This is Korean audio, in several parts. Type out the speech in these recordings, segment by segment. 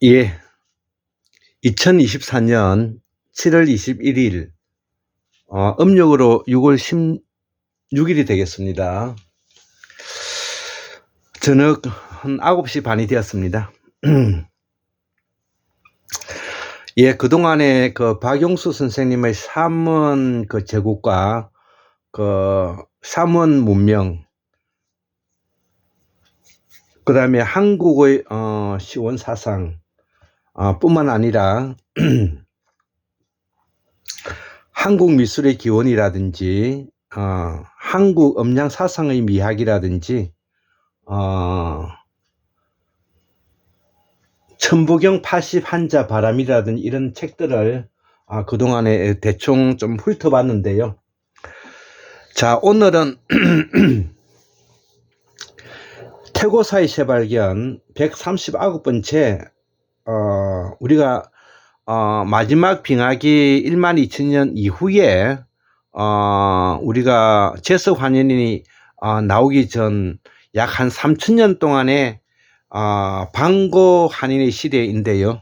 예, 2024년 7월 21일, 음력으로 6월 16일이 되겠습니다. 저녁 한 9시 반이 되었습니다. 예, 그동안에 그 박용수 선생님의 삼원 그 제국과 그 삼원 문명, 그 다음에 한국의 시원 사상, 뿐만 아니라 한국 미술의 기원이라든지 한국 음양 사상의 미학이라든지 천부경 81자 바람이라든지 이런 책들을 그동안에 대충 좀 훑어봤는데요. 자, 오늘은 태고사의 재발견 139번째 우리가 마지막 빙하기 12,000년 이후에 우리가 제서환연이 나오기 전 약 한 3,000년 동안의 방고 한인의 시대인데요.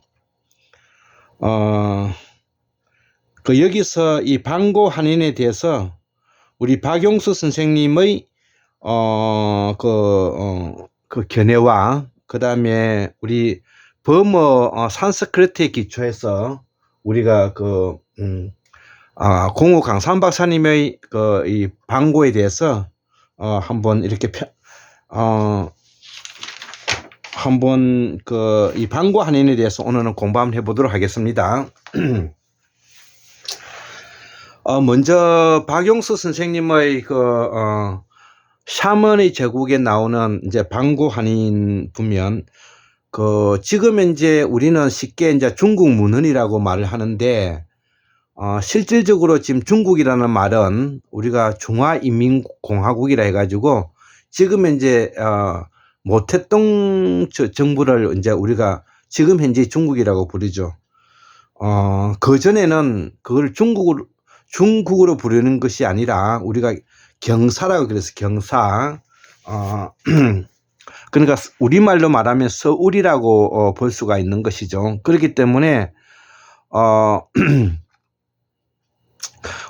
그 여기서 이 방고 한인에 대해서 우리 박용수 선생님의 그 견해와 그 다음에 우리 범어 산스크리트에 기초해서 우리가 공호 강산 박사님의 이 방고에 대해서 한번 이렇게 한번 이 방고 한인에 대해서 오늘은 공부 한번 해보도록 하겠습니다. 먼저 박용수 선생님의 샤먼의 제국에 나오는 이제 방고 한인 보면 지금 이제 우리는 쉽게 이제 중국 문헌이라고 말을 하는데 실질적으로 지금 중국이라는 말은 우리가 중화인민공화국이라 해가지고 지금 이제 모택동 정부를 이제 우리가 지금 현재 중국이라고 부르죠. 그 전에는 그걸 중국으로 부르는 것이 아니라 우리가 경사라고 그래서 경사. 그러니까 우리말로 말하면 서울이라고 볼 수가 있는 것이죠. 그렇기 때문에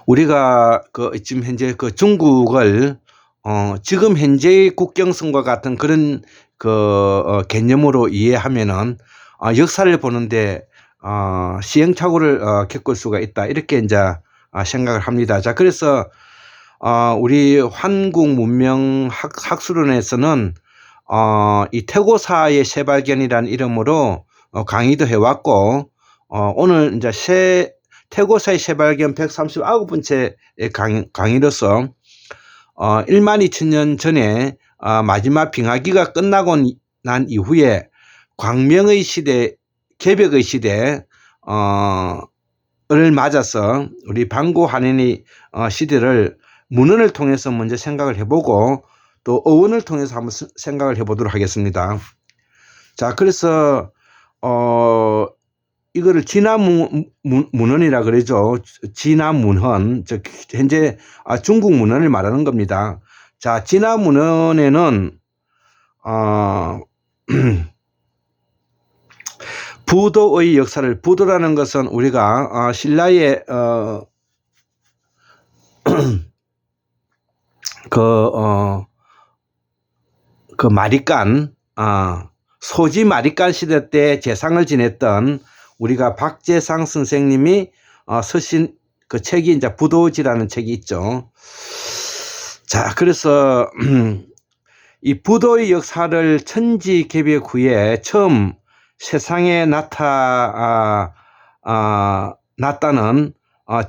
우리가 지금 현재 중국을 지금 현재의 국경선과 같은 그런 개념으로 이해하면은 역사를 보는데 시행착오를 겪을 수가 있다, 이렇게 이제 생각을 합니다. 자, 그래서 우리 한국문명 학술원에서는 이 태고사의 재발견이라는 이름으로 강의도 해왔고, 오늘 이제 태고사의 재발견 139번째 강의로서 12,000년 전에 마지막 빙하기가 끝나고 난 이후에 광명의 시대, 개벽의 시대 를 맞아서 우리 방고 한인의 시대를 문헌을 통해서 먼저 생각을 해보고 또 어원을 통해서 한번 생각을 해보도록 하겠습니다. 자, 그래서 이거를 진화 문헌이라 그러죠. 진화 문헌, 즉 현재 중국 문헌을 말하는 겁니다. 자, 진화 문헌에는 부도의 역사를, 부도라는 것은 우리가 신라의 마리깐, 소지 마리깐 시대 때 재상을 지냈던 우리가 박재상 선생님이 쓰신 그 책이 이제 부도지라는 책이 있죠. 자, 그래서 이 부도의 역사를 천지개벽 후에 처음 세상에 나타났다는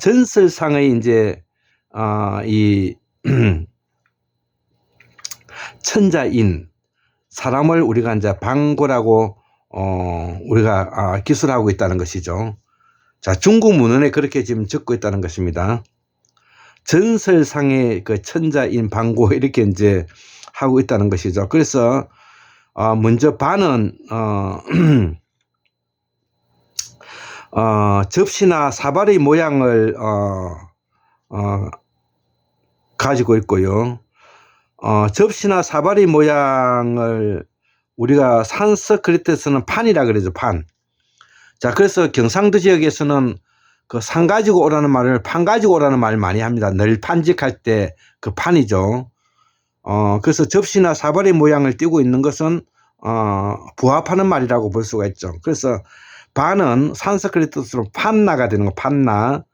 전설상의 이제 이 천자인 사람을 우리가 이제 방고라고 우리가 기술하고 있다는 것이죠. 자, 중국 문헌에 그렇게 지금 적고 있다는 것입니다. 전설상의 그 천자인 방고, 이렇게 이제 하고 있다는 것이죠. 그래서 먼저 반은 접시나 사발의 모양을 가지고 있고요. 접시나 사발의 모양을 우리가 산스크리트에서는 판이라 그러죠. 판. 자, 그래서 경상도 지역에서는 그 산 가지고 오라는 말을 판 가지고 오라는 말을 많이 합니다. 늘 판직할 때 그 판이죠. 그래서 접시나 사발의 모양을 띠고 있는 것은 부합하는 말이라고 볼 수가 있죠. 그래서 반은 산스크리트어로 판나가 되는 거, 판나.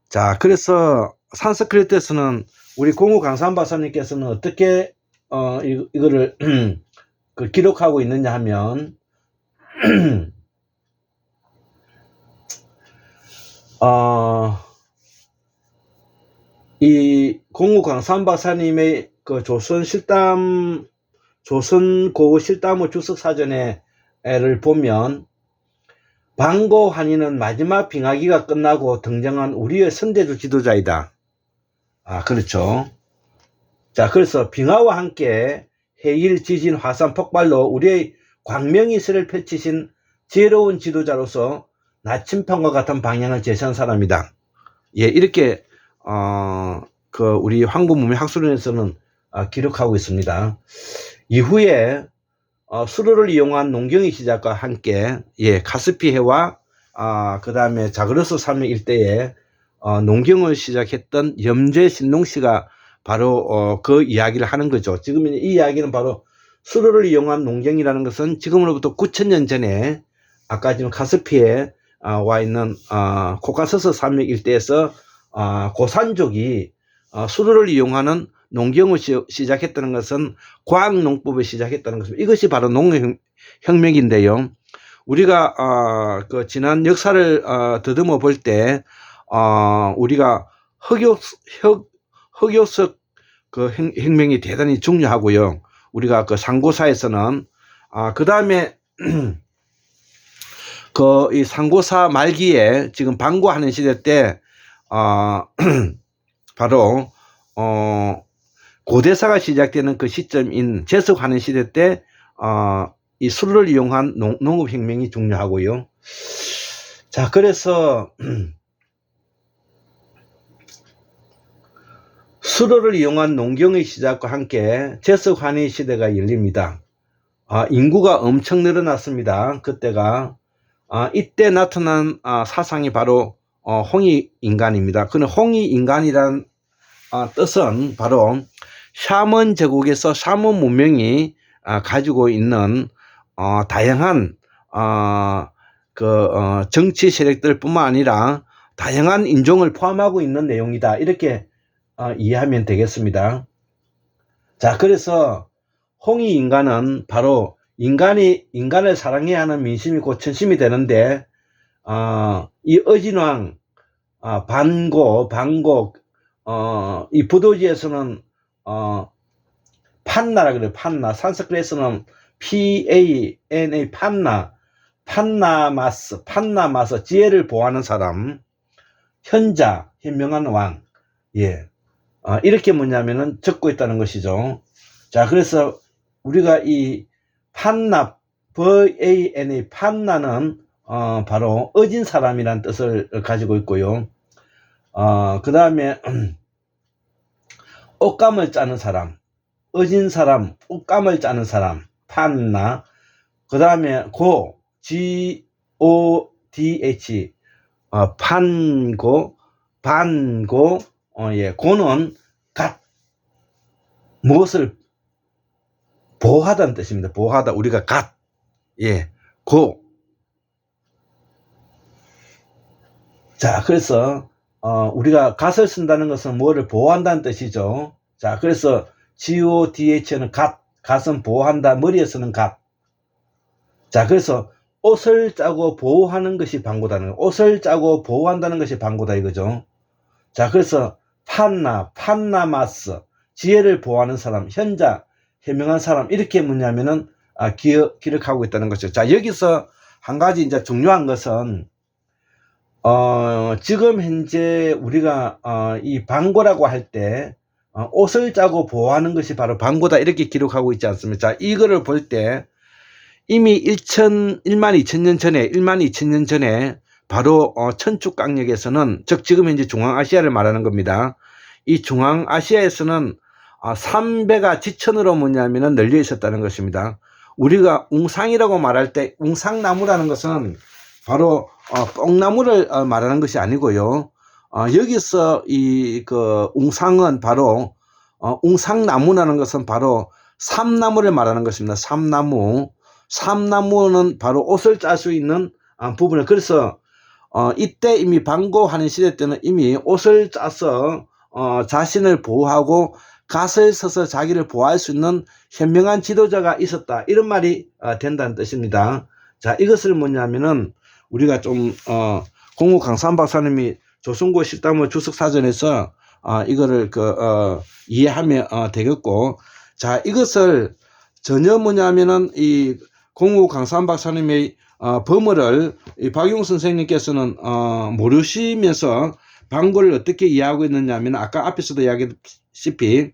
자, 그래서 산스크리트에서는 우리 공우 강산 박사님께서는 어떻게 이거를 그 기록하고 있느냐 하면 이 공우 강산 박사님의 그 조선 고고 실담의 주석 사전에를 보면 방고환희는 마지막 빙하기가 끝나고 등장한 우리의 선대주 지도자이다. 그렇죠. 자, 그래서 빙하와 함께 해일, 지진, 화산, 폭발로 우리의 광명이 세를 펼치신 지혜로운 지도자로서 나침판과 같은 방향을 제시한 사람이다. 예, 이렇게 우리 황구문명 학술원에서는 기록하고 있습니다. 이후에 수로를 이용한 농경의 시작과 함께 카스피해와 그 다음에 자그로스 산맥 일대에 농경을 시작했던 염제 신농씨가 바로 그 이야기를 하는 거죠. 지금 이 이야기는 바로 수로를 이용한 농경이라는 것은 지금으로부터 9,000년 전에 아까 지금 카스피에 와 있는 코카서스 산맥 일대에서 고산족이 수로를 이용하는 농경을 시작했다는 것은 과학농법을 시작했다는 것입니다. 이것이 바로 농업혁명인데요. 우리가 그 지난 역사를 더듬어 볼 때 우리가 흑요석 그 혁명이 대단히 중요하고요. 우리가 그 상고사에서는 그 다음에 그 이 상고사 말기에 지금 방고하는 시대 때 바로 고대사가 시작되는 그 시점인 제석하는 시대 때 이 수로를 이용한 농업혁명이 중요하고요. 자, 그래서 수로를 이용한 농경의 시작과 함께 제석환희 시대가 열립니다. 인구가 엄청 늘어났습니다. 그때가 이때 나타난 사상이 바로 홍익인간입니다. 그는 홍익인간이란 뜻은 바로 샤먼 제국에서 샤먼 문명이 가지고 있는 다양한 정치 세력들 뿐만 아니라 다양한 인종을 포함하고 있는 내용이다. 이렇게 이해하면 되겠습니다. 자, 그래서 홍익인간은 바로 인간을 사랑해야 하는 민심이 곧 천심이 되는데 이 어진왕 방고 이 부도지에서는 판나라 그래요. 판나. 산스크리트에서는 PANA 판나마스 지혜를 보호하는 사람, 현자 현명한 왕. 이렇게 뭐냐면은 적고 있다는 것이죠. 자, 그래서 우리가 이 판나 VANA 판나는 바로 어진 사람이란 뜻을 가지고 있고요. 그 다음에 옷감을 짜는 사람, 어진 사람, 옷감을 짜는 사람, 판나. 그 다음에 GODH 반고 고는 갓 무엇을 보호하다는 뜻입니다. 보호하다. 우리가 갓 고. 자, 그래서 우리가 갓을 쓴다는 것은 뭐를 보호한다는 뜻이죠. 자, 그래서 GODH는 갓은 보호한다. 머리에 쓰는 갓. 자, 그래서 옷을 짜고 보호하는 것이 방고다는 거. 옷을 짜고 보호한다는 것이 방고다 이거죠. 자, 그래서 판나마스 지혜를 보호하는 사람, 현자 현명한 사람, 이렇게 뭐냐면은 기록하고 있다는 것이죠. 자, 여기서 한 가지 이제 중요한 것은 지금 현재 우리가 이 방고라고 할 때 옷을 짜고 보호하는 것이 바로 방고다 이렇게 기록하고 있지 않습니까? 자, 이거를 볼 때 이미 12,000년 전에 바로 천축강력에서는, 즉 지금 현재 중앙아시아를 말하는 겁니다. 이 중앙아시아에서는 삼배가 지천으로 뭐냐면은 널려 있었다는 것입니다. 우리가 웅상이라고 말할 때 웅상나무라는 것은 바로 뽕나무를 말하는 것이 아니고요. 여기서 이 그 웅상은 바로 웅상나무라는 것은 바로 삼나무를 말하는 것입니다. 삼나무는 바로 옷을 짤 수 있는 부분을, 그래서 이때 이미 방고하는 시대 때는 이미 옷을 짜서 자신을 보호하고 갓을 써서 자기를 보호할 수 있는 현명한 지도자가 있었다, 이런 말이 된다는 뜻입니다. 자, 이것을 뭐냐면은 우리가 좀 공우 강산 박사님이 조선고 실담의 주석사전에서 이거를 이해하면 되겠고, 자, 이것을 전혀 뭐냐면은 이 공우 강산 박사님의 범어를 이 박용 선생님께서는 모르시면서 방고를 어떻게 이해하고 있느냐면, 아까 앞에서도 이야기했다시피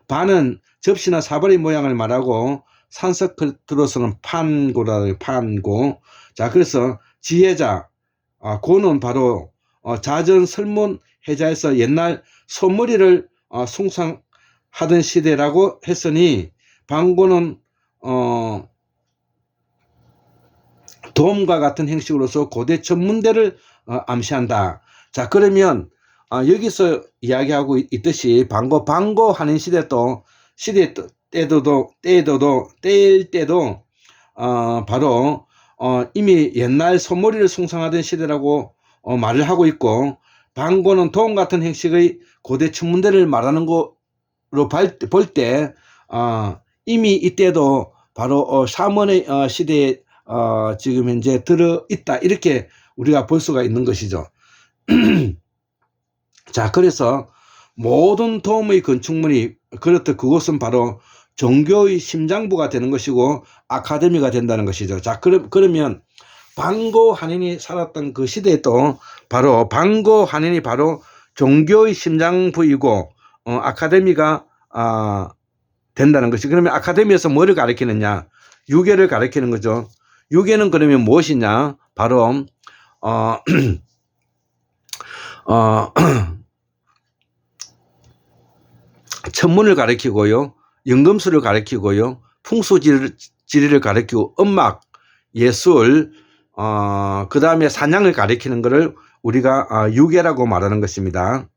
반은 접시나 사벌의 모양을 말하고 산서클트로서는 판고라를 판고. 자, 그래서 지혜자, 고는 바로 자전 설문 해자에서 옛날 소머리를 숭상하던 시대라고 했으니, 방고는 도움과 같은 형식으로서 고대 천문대를 암시한다. 자, 그러면 여기서 이야기하고 있듯이 방고하는 시대도 때도 바로 이미 옛날 소머리를 숭상하던 시대라고 말을 하고 있고, 방고는 도움 같은 형식의 고대 천문대를 말하는 거로 볼 때 이미 이때도 바로 사문의 시대에 지금 현재 들어있다, 이렇게 우리가 볼 수가 있는 것이죠. 자, 그래서 모든 도움의 건축물이 그렇듯 그곳은 바로 종교의 심장부가 되는 것이고 아카데미가 된다는 것이죠. 자, 그러면 방고한인이 살았던 그 시대에도 바로 방고한인이 바로 종교의 심장부이고 아카데미가 된다는 것이. 그러면 아카데미에서 뭐를 가르치느냐? 유계를 가르치는 거죠. 유계는 그러면 무엇이냐? 바로 천문을 가르치고요, 연금술을 가르치고요, 풍수지리를 가르치고, 음악, 예술, 그 다음에 사냥을 가르치는 것을 우리가 유계라고 말하는 것입니다.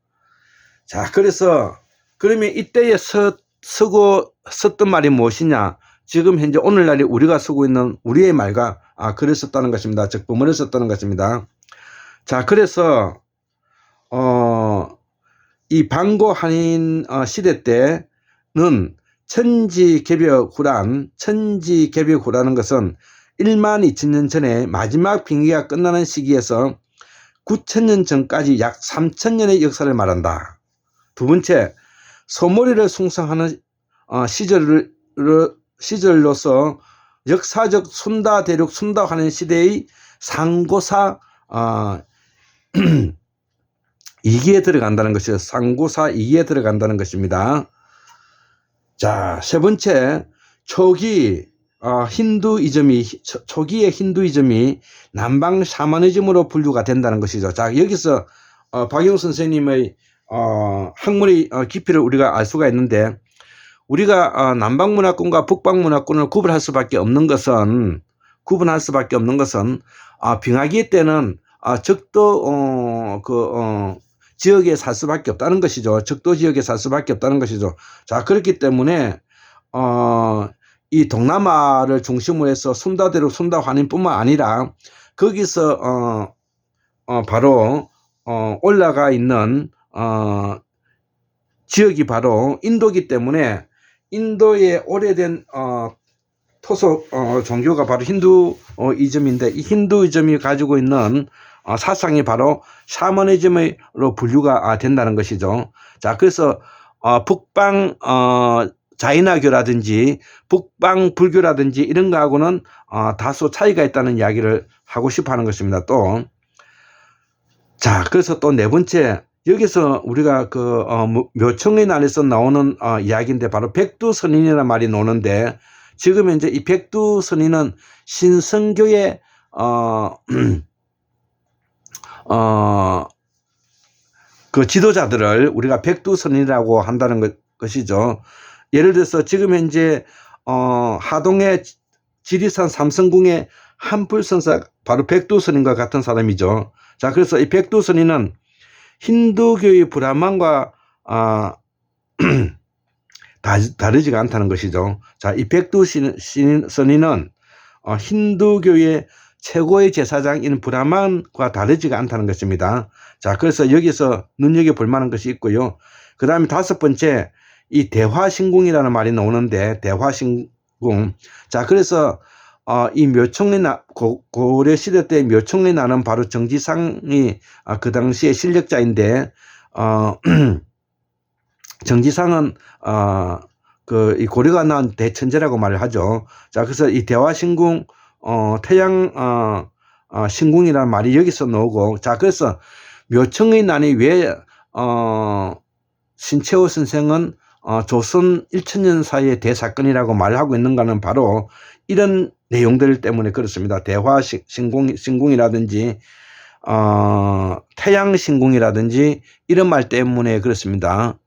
자, 그래서 그러면 이때에 썼던 말이 무엇이냐? 지금 현재 오늘날에 우리가 쓰고 있는 우리의 말과 글을 썼다는 것입니다. 즉 범어를 썼다는 것입니다. 자, 그래서 이 방고한인 시대 때는 천지개벽후라는 것은 1만 2천년 전에 마지막 빙의가 끝나는 시기에서 9천년 전까지 약 3천년의 역사를 말한다. 두 번째, 소머리를 숭상하는 시절로서 역사적 순다 대륙 순다하는 시대의 상고사 2기에 들어간다는 것이죠. 상고사 2기에 들어간다는 것입니다. 자, 세 번째, 초기의 힌두이즘이 남방 샤머니즘으로 분류가 된다는 것이죠. 자, 여기서 박용 선생님의 학문의 깊이를 우리가 알 수가 있는데, 우리가 남방문화권과 북방문화권을 구분할 수밖에 없는 것은 빙하기 때는 적도 지역에 살 수밖에 없다는 것이죠. 적도 지역에 살 수밖에 없다는 것이죠. 자, 그렇기 때문에 이 동남아를 중심으로 해서 순다대륙 순다환인뿐만 아니라 거기서 바로 올라가 있는 지역이 바로 인도이기 때문에 인도의 오래된 토속 종교가 바로 힌두이즘인데, 이 힌두이즘이 가지고 있는 사상이 바로 샤머니즘으로 분류가 된다는 것이죠. 자, 그래서 북방 자이나교라든지 북방 불교라든지 이런 거하고는 다소 차이가 있다는 이야기를 하고 싶어 하는 것입니다. 또, 자, 그래서 또 네 번째, 여기서 우리가 묘청의 날에서 나오는 이야기인데, 바로 백두선인이라는 말이 나오는데, 지금 현재 이 백두선인은 신성교의 그 지도자들을 우리가 백두선인이라고 한다는 것이죠. 예를 들어서 지금 현재 하동의 지리산 삼성궁에 한풀선사 바로 백두선인과 같은 사람이죠. 자, 그래서 이 백두선인은 힌두교의 브라만과 다르지가 않다는 것이죠. 자, 이 백두선인은 힌두교의 최고의 제사장인 브라만과 다르지가 않다는 것입니다. 자, 그래서 여기서 눈여겨볼 만한 것이 있고요. 그 다음에 다섯 번째, 이 대화신궁이라는 말이 나오는데, 대화신궁. 자, 그래서 이 묘총리 고려 시대 때 묘총리 나는 바로 정지상이 그 당시에 실력자인데, 정지상은 이 고려가 낳은 대천재라고 말을 하죠. 자, 그래서 이 대화신궁 태양 신궁이라는 말이 여기서 나오고, 자, 그래서 묘청의 난이 왜 신채호 선생은 조선 1000년 사이의 대사건이라고 말하고 있는가는 바로 이런 내용들 때문에 그렇습니다. 대화신궁이라든지 태양신궁이라든지 이런 말 때문에 그렇습니다.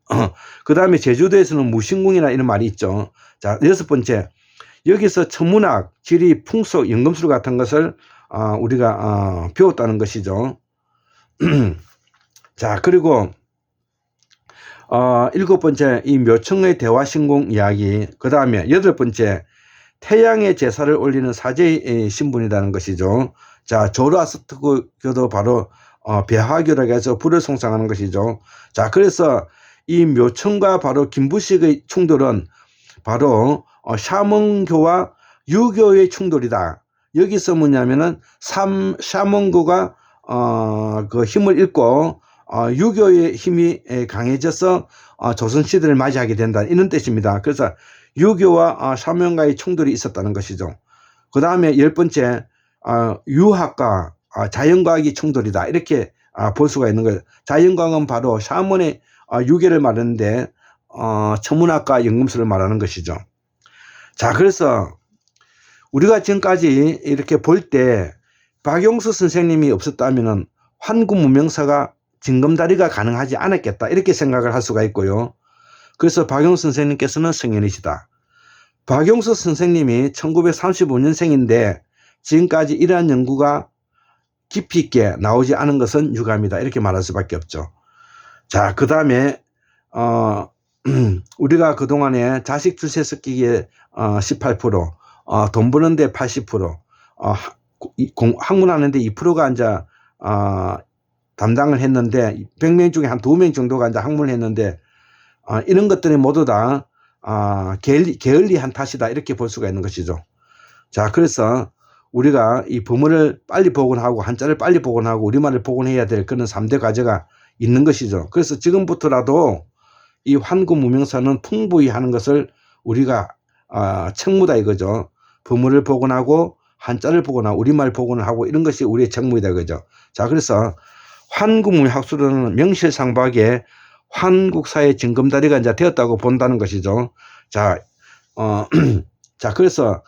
그 다음에 제주도에서는 무신궁이나 이런 말이 있죠. 자, 여섯 번째, 여기서 천문학, 지리, 풍속, 연금술 같은 것을 우리가 배웠다는 것이죠. 자, 그리고 일곱 번째, 이 묘청의 대화신궁 이야기. 그 다음에 여덟 번째, 태양의 제사를 올리는 사제의 신분이라는 것이죠. 자, 조라스트교도 바로 배화교라고 해서 불을 송상하는 것이죠. 자, 그래서 이 묘청과 바로 김부식의 충돌은 바로 샤먼교와 유교의 충돌이다. 여기서 뭐냐면은 샤먼교가 그 힘을 잃고 유교의 힘이 강해져서 조선시대를 맞이하게 된다, 이런 뜻입니다. 그래서 유교와 샤먼과의 충돌이 있었다는 것이죠. 그 다음에 열 번째, 유학과 자연과학의 충돌이다, 이렇게 볼 수가 있는 거예요. 자연과학은 바로 샤먼의 유계를 말하는데 천문학과 연금술을 말하는 것이죠. 자, 그래서 우리가 지금까지 이렇게 볼 때 박용수 선생님이 없었다면 환구문명사가 징검다리가 가능하지 않았겠다, 이렇게 생각을 할 수가 있고요. 그래서 박용수 선생님께서는 성인이시다. 박용수 선생님이 1935년생인데 지금까지 이러한 연구가 깊이 있게 나오지 않은 것은 유감이다, 이렇게 말할 수밖에 없죠. 자, 그 다음에 우리가 그동안에 자식 출세 습기에 18%, 돈 버는데 80%, 학문하는데 2%가 이제 담당을 했는데 100명 중에 한 2명 정도가 이제 학문을 했는데 이런 것들이 모두 다 게을리한 탓이다, 이렇게 볼 수가 있는 것이죠. 자, 그래서 우리가 이 법문을 빨리 복원하고 한자를 빨리 복원하고 우리말을 복원해야 될 그런 3대 과제가 있는 것이죠. 그래서 지금부터라도 이 환구무명사는 풍부히 하는 것을 우리가 책무다, 이거죠. 법문을 복원하고 한자를 복원하고 우리말 복원을 하고 이런 것이 우리의 책무이다, 이거죠. 자, 그래서 환구무명학술은 명실상부하게 한국사의 징검다리가 이제 되었다고 본다는 것이죠. 자, 자, 그래서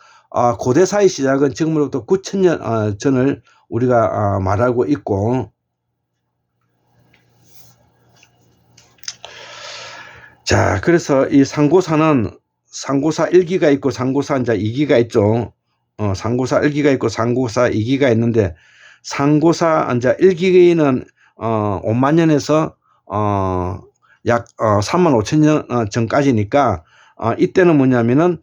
고대사의 시작은 지금으로부터 9000년 전을 우리가 말하고 있고, 자, 그래서 이 상고사는 상고사 1기가 있고 상고사 이제 2기가 있죠. 상고사 1기가 있고 상고사 2기가 있는데, 상고사 이제 1기는 5만 년에서 약 3만 5천 년 전까지니까 이때는 뭐냐면은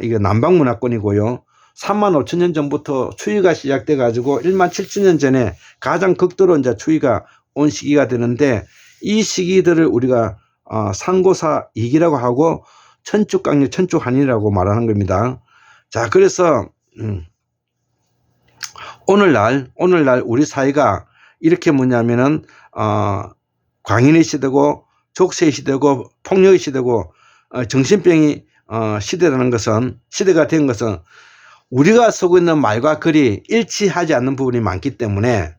이게 남방문화권이고요. 3만 5천 년 전부터 추위가 시작돼 가지고 1만 7천 년 전에 가장 극도로 이제 추위가 온 시기가 되는데, 이 시기들을 우리가 상고사 2기라고 하고 천축강력 천축한이라고 말하는 겁니다. 자, 그래서 오늘날 우리 사회가 이렇게 뭐냐면은 광인의 시대고 족쇄의 시대고 폭력의 시대고 정신병이 시대라는 것은, 시대가 된 것은 우리가 쓰고 있는 말과 글이 일치하지 않는 부분이 많기 때문에,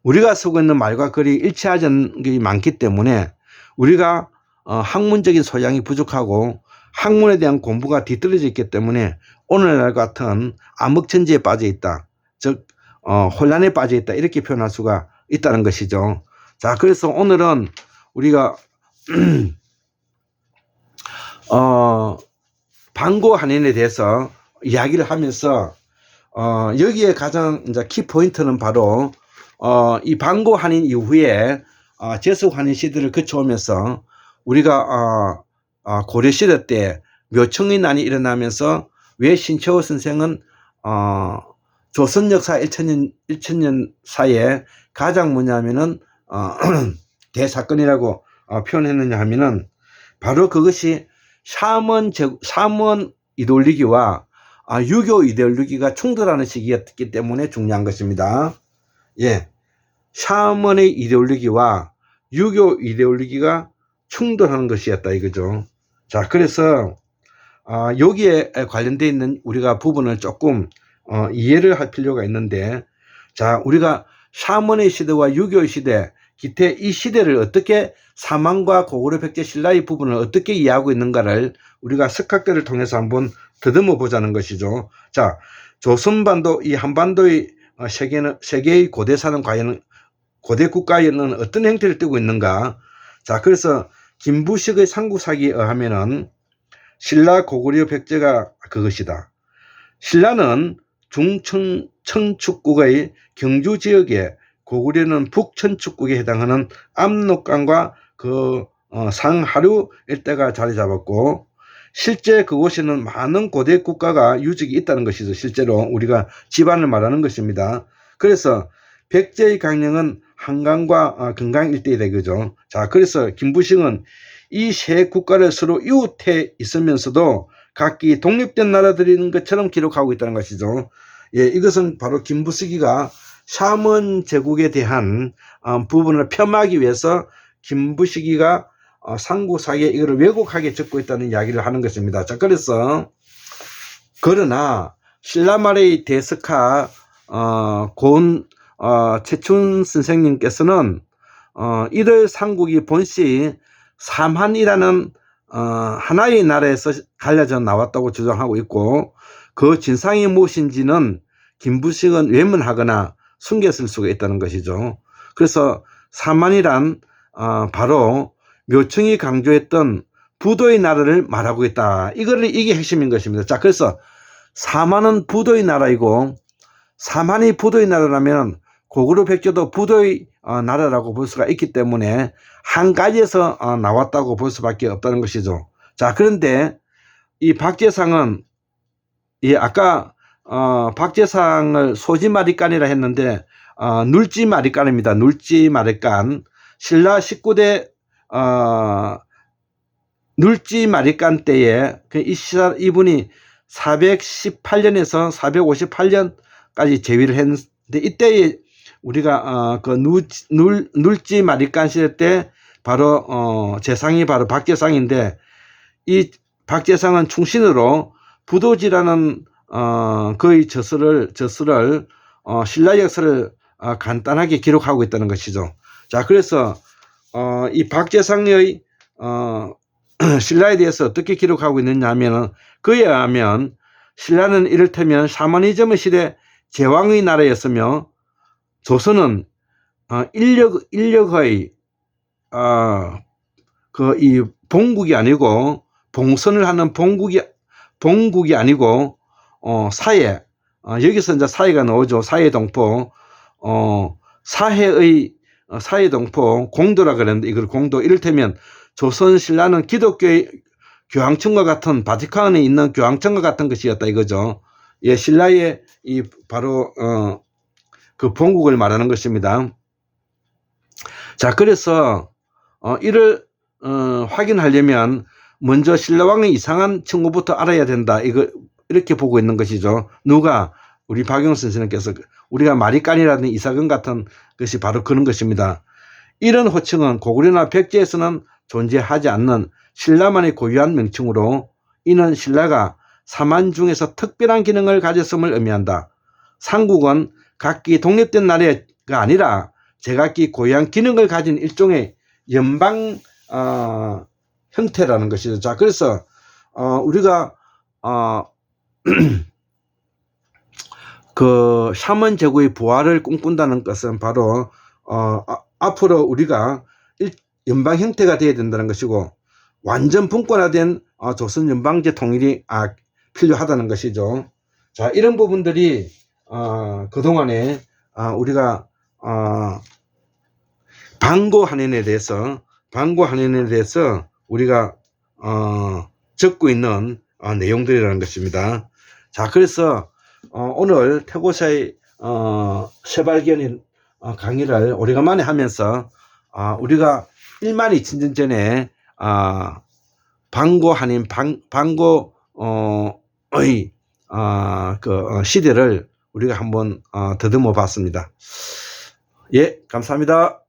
우리가 쓰고 있는 말과 글이 일치하지 않는 게 많기 때문에 우리가 학문적인 소양이 부족하고 학문에 대한 공부가 뒤떨어져 있기 때문에 오늘날 같은 암흑천지에 빠져 있다, 즉 혼란에 빠져 있다, 이렇게 표현할 수가 있다는 것이죠. 자, 그래서 오늘은 우리가 반고 한인에 대해서 이야기를 하면서 여기에 가장 이제 키 포인트는 바로 이 반고 한인 이후에 제석 한인 시대를 거쳐오면서 우리가 고려 시대 때 묘청의 난이 일어나면서 왜 신채호 선생은 조선 역사 1000년 사이에 가장 뭐냐면은 대사건이라고 표현했느냐 하면은 바로 그것이 샤먼 이데올로기와 유교 이데올로기가 충돌하는 시기였기 때문에 중요한 것입니다. 예, 샤먼의 이데올로기와 유교 이데올로기가 충돌하는 것이었다 이거죠. 자, 그래서 여기에 관련되어 있는 우리가 부분을 조금 이해를 할 필요가 있는데, 자, 우리가 샤먼의 시대와 유교의 시대, 기태 이 시대를 어떻게 사만과 고구려 백제 신라의 부분을 어떻게 이해하고 있는가를 우리가 석학들을 통해서 한번 더듬어 보자는 것이죠. 자, 조선반도 이 한반도의 세계의 고대사는 과연 고대 국가에는 어떤 형태를 띠고 있는가? 자, 그래서 김부식의 삼국사기에 의하면은 신라 고구려 백제가 그것이다. 신라는 중청축국의 경주 지역에, 고구려는 북천축국에 해당하는 압록강과 그 상하류 일대가 자리 잡았고, 실제 그곳에는 많은 고대 국가가 유적이 있다는 것이죠. 실제로 우리가 집안을 말하는 것입니다. 그래서 백제의 강령은 한강과 금강 일대에 되죠. 자, 그래서 김부식은 이 세 국가를 서로 이웃해 있으면서도 각기 독립된 나라들인 것처럼 기록하고 있다는 것이죠. 예, 이것은 바로 김부식이가 샤먼 제국에 대한 부분을 폄하하기 위해서 김부식이가 삼국사기에 이거를 왜곡하게 적고 있다는 이야기를 하는 것입니다. 자, 그래서 그러나 신라말의 대석가 고은 최춘 선생님께서는 이들 삼국이 본시 삼한이라는 하나의 나라에서 갈려져 나왔다고 주장하고 있고, 그 진상이 무엇인지는 김부식은 외면하거나 숨겼을 수가 있다는 것이죠. 그래서 삼한이란 바로 묘청이 강조했던 부도의 나라를 말하고 있다. 이게 핵심인 것입니다. 자, 그래서 삼한은 부도의 나라이고, 삼한이 부도의 나라라면 고구려 백제도 부도의 나라라고 볼 수가 있기 때문에 한 가지에서 나왔다고 볼 수밖에 없다는 것이죠. 자, 그런데 이 박제상은 아까 박제상을 소지마리간이라 했는데 눌지마리간입니다. 눌지마리간. 신라 19대 눌지마리간 때에 이분이 418년에서 458년까지 재위를 했는데, 이때에 우리가 그 눌지마리간 시대 때 바로 재상이 바로 박제상인데, 이 박제상은 충신으로 부도지라는 그의 저서를 신라 역사를 간단하게 기록하고 있다는 것이죠. 자, 그래서 이 박제상의 신라에 대해서 어떻게 기록하고 있느냐 하면, 그에 의하면 신라는 이를테면 샤머니즘 시대 제왕의 나라였으며, 조선은 인력의 이 봉국이 아니고, 봉선을 하는 봉국이 아니고 사회, 여기서 이제 사회가 나오죠. 사회동포, 사회동포 공도라 그랬는데, 이걸 공도, 이를테면 조선 신라는 기독교의 교황청과 같은, 바티칸에 있는 교황청과 같은 것이었다 이거죠. 예, 신라의 이 바로 그 본국을 말하는 것입니다. 자, 그래서 이를 확인하려면 먼저 신라왕의 이상한 칭호부터 알아야 된다. 이렇게 보고 있는 것이죠. 누가? 우리 박용 선생님께서 우리가 마리간이라든지 이사근 같은 것이 바로 그런 것입니다. 이런 호칭은 고구려나 백제에서는 존재하지 않는 신라만의 고유한 명칭으로, 이는 신라가 사만 중에서 특별한 기능을 가졌음을 의미한다. 삼국은 각기 독립된 나라가 아니라 제각기 고유한 기능을 가진 일종의 연방 형태라는 것이죠. 자, 그래서 우리가 그 샤먼 제국의 부활을 꿈꾼다는 것은 바로 앞으로 우리가 연방 형태가 되어야 된다는 것이고, 완전 분권화된 조선 연방제 통일이 필요하다는 것이죠. 자, 이런 부분들이 그동안에 우리가 방고한인에 대해서 우리가 적고 있는 내용들이라는 것입니다. 자, 그래서 오늘 태고사의 새발견인 강의를 오래간만에 하면서 우리가 1만 2천 년 전에 방고한인 방고의 그 시대를 우리가 한번 더듬어 봤습니다. 예, 감사합니다.